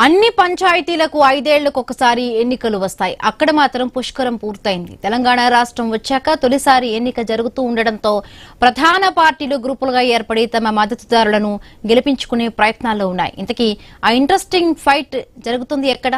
అన్ని పంచాయతీలకు 5 ఏళ్లకు ఒకసారి ఎన్నికలు వస్తాయి. అక్కడ మాత్రం పుష్కరం పూర్తయింది. తెలంగాణ రాష్ట్రం వచ్చాక తొలిసారి ఎన్నిక జరుగుతూ ఉండడంతో ప్రధాన పార్టీలు గ్రూపులుగా ఏర్పడి తమ మద్దతుదారులను గెలిపించుకునే ప్రయత్నాల్లో ఉన్నాయి. ఇంతకీ ఆ ఇంట్రెస్టింగ్ ఫైట్ జరుగుతుంది ఎక్కడ?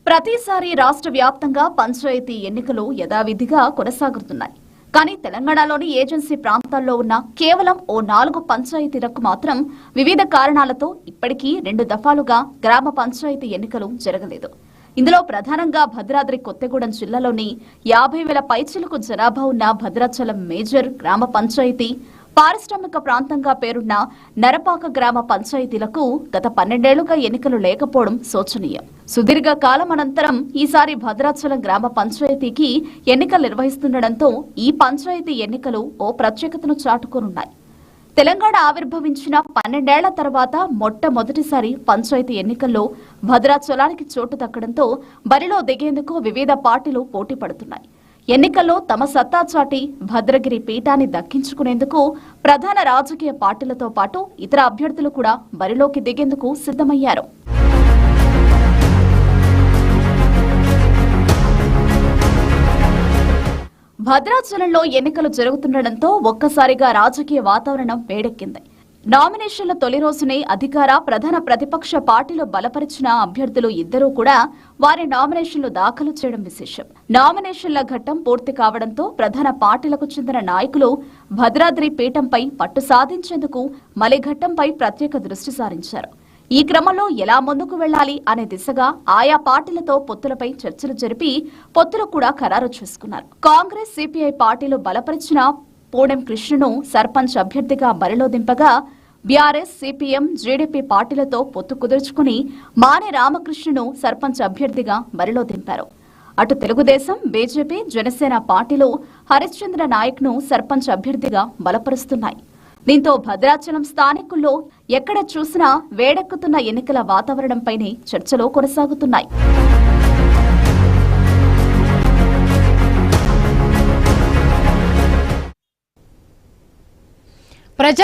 ప్రతిసారి రాష్ట్ర వ్యాప్తంగా పంచాయతీ ఎన్నికలు యథావిధిగా కొనసాగుతున్నాయి. కానీ తెలంగాణలోని ఏజెన్సీ ప్రాంతాల్లో ఉన్న కేవలం 4 పంచాయతీలకు మాత్రం వివిధ కారణాలతో ఇప్పటికీ 2 దఫాలుగా గ్రామ పంచాయతీ ఎన్నికలు జరగలేదు. ఇందులో ప్రధానంగా భద్రాద్రి కొత్తగూడెం జిల్లాలోని 50,000 పైచిలకు జనాభా ఉన్న భద్రాచలం మేజర్ గ్రామ పంచాయతీ, పారిశ్రామిక ప్రాంతంగా పేరున్న నరపాక గ్రామ పంచాయతీలకు గత 12 ఏళ్లుగా ఎన్నికలు లేకపోవడం శోచనీయం. సుదీర్ఘ కాలం అనంతరం ఈసారి భద్రాచలం గ్రామ పంచాయతీకి ఎన్నికలు నిర్వహిస్తుండటంతో ఈ పంచాయతీ ఎన్నికలు ఓ ప్రత్యేకతను చాటుకోనున్నాయి. తెలంగాణ ఆవిర్భవించిన 12 ఏళ్ల తర్వాత మొట్టమొదటిసారి పంచాయతీ ఎన్నికల్లో భద్రాచలానికి చోటు దక్కడంతో బరిలో దిగేందుకు వివిధ పార్టీలు పోటీ పడుతున్నాయి. ఎన్నికల్లో తమ సత్తా చాటి భద్రగిరి పీఠాన్ని దక్కించుకునేందుకు ప్రధాన రాజకీయ పార్టీలతో పాటు ఇతర అభ్యర్థులు కూడా బరిలోకి దిగేందుకు సిద్ధమయ్యారు. భద్రాచలంలో ఎన్నికలు జరుగుతుండటంతో ఒక్కసారిగా రాజకీయ వాతావరణం వేడెక్కింది. నామినేషన్ల తొలి రోజునే అధికార ప్రధాన ప్రతిపక్ష పార్టీలు బలపరిచిన అభ్యర్థులు ఇద్దరూ కూడా వారి నామినేషన్లు దాఖలు చేయడం విశేషం. నామినేషన్ల ఘట్టం పూర్తి కావడంతో ప్రధాన పార్టీలకు చెందిన నాయకులు భద్రాద్రి పీఠంపై పట్టు సాధించేందుకు మలిఘట్టంపై ప్రత్యేక దృష్టి సారించారు. ఈ క్రమంలో ఎలా ముందుకు వెళ్లాలి అనే దిశగా ఆయా పార్టీలతో పొత్తులపై చర్చలు జరిపి పొత్తులు కూడా ఖరారు చేసుకున్నారు. కాంగ్రెస్, సిపిఐ పార్టీలు బలపరిచిన పూడెం కృష్ణను సర్పంచ్ అభ్యర్థిగా బరిలో దింపగా బీఆర్ఎస్, సిపిఎం, జీడీపీ పార్టీలతో పొత్తు కుదుర్చుకుని మానే రామకృష్ణను సర్పంచ్ అభ్యర్థిగా బరిలో దింపారు. అటు తెలుగుదేశం, బీజేపీ, జనసేన పార్టీలు హరిశ్చంద్ర నాయక్ ను సర్పంచ్ అభ్యర్థిగా బలపరుస్తున్నాయి. దీంతో భద్రాచలం స్థానికుల్లో ఎక్కడ చూసినా వేడెక్కుతున్న ఎన్నికల వాతావరణంపైనే చర్చలు కొనసాగుతున్నాయి.